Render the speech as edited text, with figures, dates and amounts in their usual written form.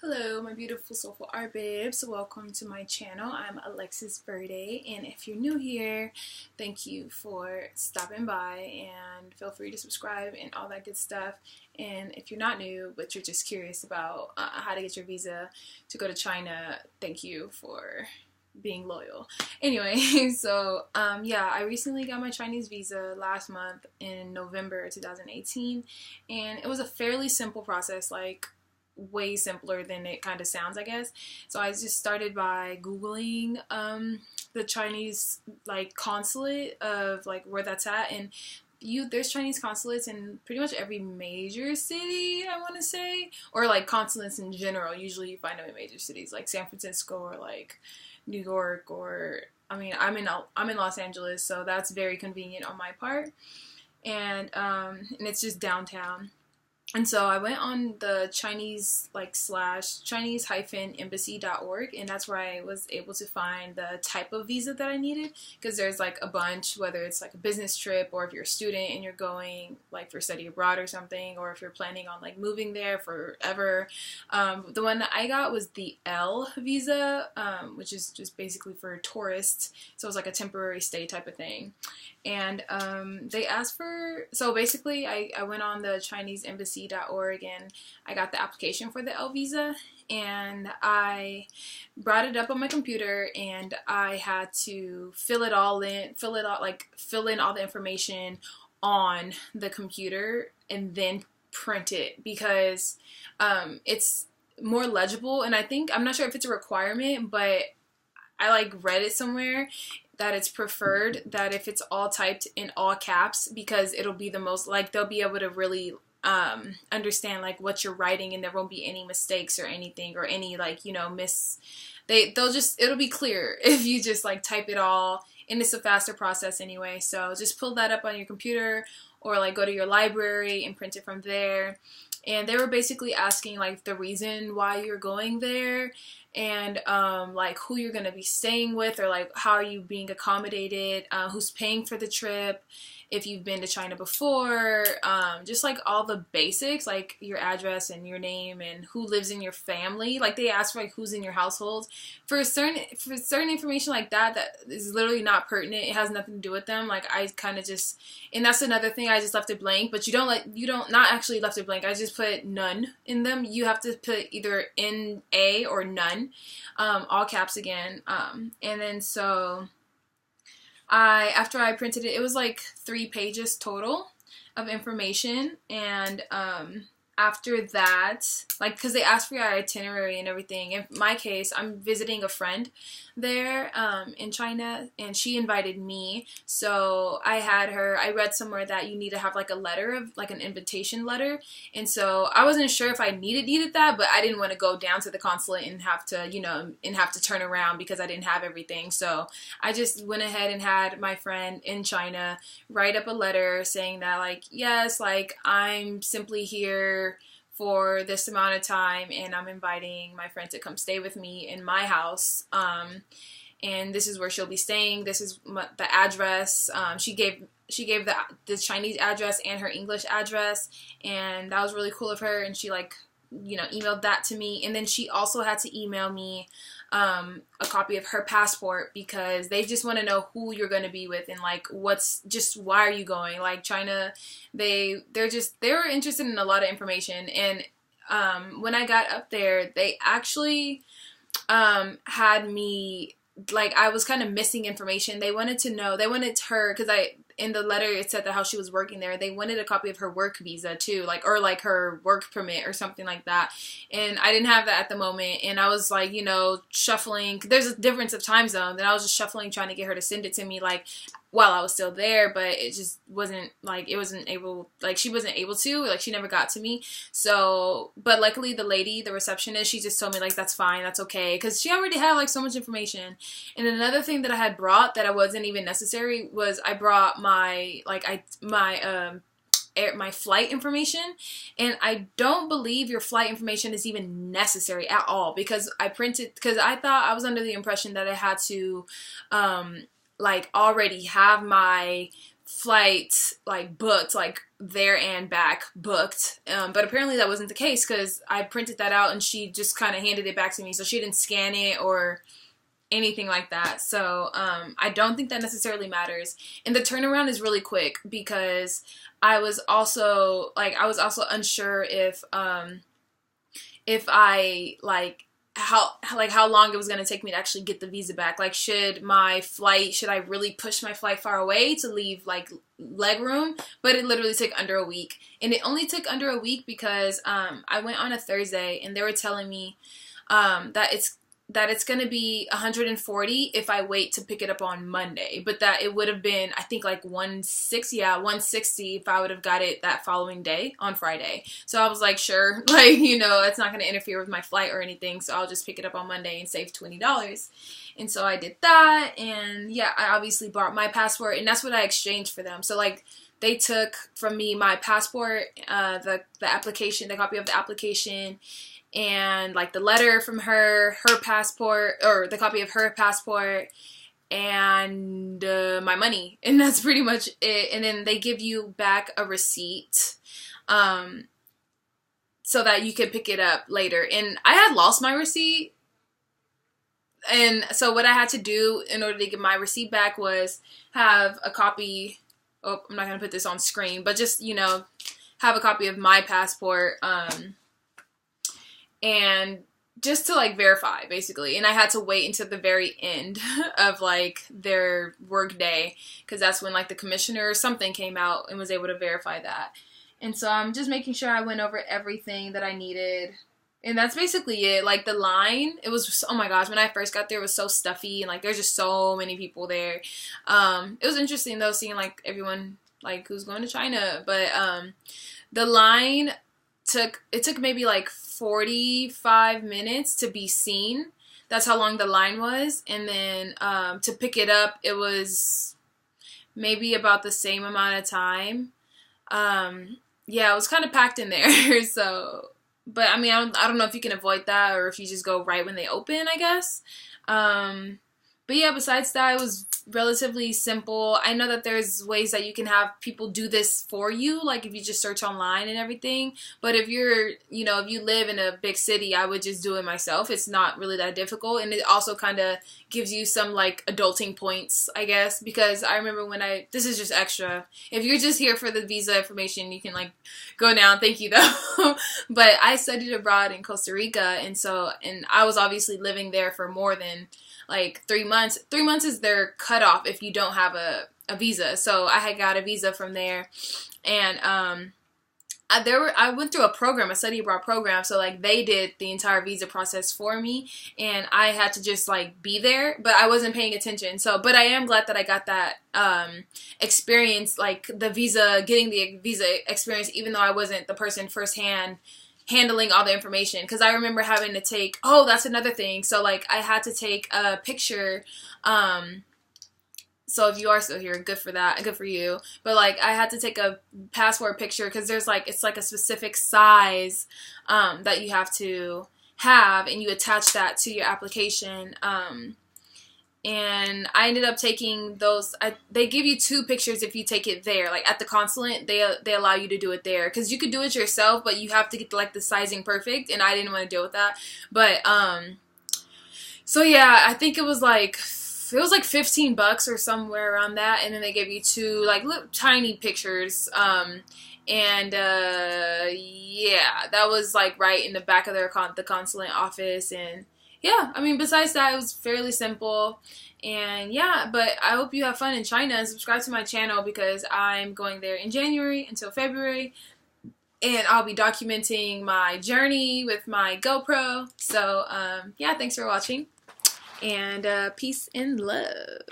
Hello, my beautiful soulful art babes. Welcome to my channel. I'm Alexis Verde, and if you're new here, thank you for stopping by, and feel free to subscribe and all that good stuff. And if you're not new, but you're just curious about how to get your visa to go to China, thank you for being loyal. Anyway, so yeah, I recently got my Chinese visa last month in November 2018, and it was a fairly simple process, like way simpler than it kind of sounds, I guess. So I just started by Googling the Chinese like consulate of like where that's at, and there's Chinese consulates in pretty much every major city, I want to say, or like consulates in general. Usually you find them in major cities like San Francisco or like New York, or I mean I'm in Los Angeles, so that's very convenient on my part. And it's just downtown. And so I went on the Chinese / Chinese-embassy.org, and that's where I was able to find the type of visa that I needed, because there's like a bunch, whether it's like a business trip, or if you're a student and you're going like for study abroad or something, or if you're planning on like moving there forever. The one that I got was the L visa, which is just basically for tourists, so it was like a temporary stay type of thing. And they asked for, so basically I went on the Chinese embassy.org and I got the application for the L visa, and I brought it up on my computer, and I had to fill in all the information on the computer and then print it, because it's more legible. And I'm not sure if it's a requirement, but I like read it somewhere that it's preferred that if it's all typed in all caps, because it'll be the most, like, they'll be able to really understand like what you're writing, and there won't be any mistakes or anything, or any like, you know, it'll be clear if you just like type it all, and it's a faster process anyway. So just pull that up on your computer, or like go to your library and print it from there. And they were basically asking like the reason why you're going there, and like who you're gonna be staying with, or like how are you being accommodated, who's paying for the trip, if you've been to China before, just like all the basics, like your address and your name and who lives in your family. Like they ask for like who's in your household. For certain information like that is literally not pertinent. It has nothing to do with them. Like I kind of just, and that's another thing, I just left it blank. But not actually left it blank. I just put none in them. You have to put either NA or none, all caps again. And then so after I printed it, it was like 3 pages total of information. And after that, like, because they asked for your itinerary and everything. In my case, I'm visiting a friend there in China, and she invited me. So I read somewhere that you need to have like a letter of like an invitation letter. And so I wasn't sure if I needed that, but I didn't want to go down to the consulate and have to turn around because I didn't have everything. So I just went ahead and had my friend in China write up a letter saying that like, yes, like I'm simply here for this amount of time, and I'm inviting my friend to come stay with me in my house, and this is where she'll be staying. This is the address. She gave the Chinese address and her English address, and that was really cool of her. And she like, you know, emailed that to me, and then she also had to email me a copy of her passport, because they just want to know who you're going to be with, and like why are you going. Like China, they were interested in a lot of information. And when I got up there, they actually had me, like, I was kind of missing information. They wanted her, because in the letter it said that how she was working there, they wanted a copy of her work visa too, or her work permit or something like that. And I didn't have that at the moment, and I was like, you know, shuffling. There's a difference of time zone, and I was just shuffling trying to get her to send it to me like while I was still there, but it just wasn't like, she wasn't able to, like, she never got to me. So, but luckily the receptionist, she just told me like, that's fine, that's okay, because she already had like so much information. And another thing that I had brought that I wasn't even necessary was I brought my flight information, and I don't believe your flight information is even necessary at all, because I was under the impression that I had to like already have my flight like booked like there and back booked, but apparently that wasn't the case because I printed that out and she just kind of handed it back to me, so she didn't scan it or anything like that. So I don't think that necessarily matters, and the turnaround is really quick because I was also unsure if I how long it was going to take me to actually get the visa back. Like, should I really push my flight far away to leave like leg room? But it literally took under a week, and it only took under a week because I went on a Thursday and they were telling me that it's going to be 140 if I wait to pick it up on Monday, but that it would have been, I think, like 160 if I would have got it that following day on Friday. So I was like, sure, like, you know, it's not going to interfere with my flight or anything, so I'll just pick it up on Monday and save $20. And so I did that, and yeah, I obviously brought my passport, and that's what I exchanged for them. So like, they took from me my passport, the application, the copy of the application, and like the letter from her passport, or the copy of her passport, and my money, and that's pretty much it. And then they give you back a receipt so that you can pick it up later. And I had lost my receipt, and so what I had to do in order to get my receipt back was have a copy. Oh, I'm not gonna put this on screen, but just, you know, have a copy of my passport, and just to like verify basically. And I had to wait until the very end of like their work day, because that's when like the commissioner or something came out and was able to verify that. And so I'm just making sure I went over everything that I needed, and that's basically it. Like, the line, it was, oh my gosh, when I first got there, it was so stuffy, and like there's just so many people there. It was interesting though, seeing like everyone like who's going to China, but the line took maybe like 45 minutes to be seen. That's how long the line was. And then to pick it up, it was maybe about the same amount of time. Yeah, it was kind of packed in there. So, but I mean, I don't know if you can avoid that or if you just go right when they open, I guess. But yeah, besides that, it was relatively simple. I know that there's ways that you can have people do this for you, like if you just search online and everything. But if you're, you know, if you live in a big city, I would just do it myself. It's not really that difficult. And it also kind of gives you some like adulting points, I guess, because I remember when this is just extra. If you're just here for the visa information, you can like go now. Thank you though. But I studied abroad in Costa Rica, and I was obviously living there for more than like 3 months. 3 months is their cutoff if you don't have a visa. So I had got a visa from there, and I went through a study abroad program. So like they did the entire visa process for me, and I had to just like be there, but I wasn't paying attention. So, but I am glad that I got that experience, like getting the visa experience, even though I wasn't the person firsthand handling all the information, because I remember having to take, oh, that's another thing. So like I had to take a picture. So if you are still here, good for that, good for you. But like I had to take a passport picture because there's like, it's like a specific size that you have to have, and you attach that to your application. And I ended up taking those. They give you 2 pictures if you take it there, like at the consulate. They allow you to do it there, because you could do it yourself, but you have to get like the sizing perfect, and I didn't want to deal with that. But so yeah, I think it was like $15 or somewhere around that, and then they gave you 2 like little tiny pictures. And yeah, that was like right in the back of the consulate office. And yeah, I mean, besides that, it was fairly simple. And yeah, but I hope you have fun in China, and subscribe to my channel because I'm going there in January until February, and I'll be documenting my journey with my GoPro. So yeah, thanks for watching, and peace and love.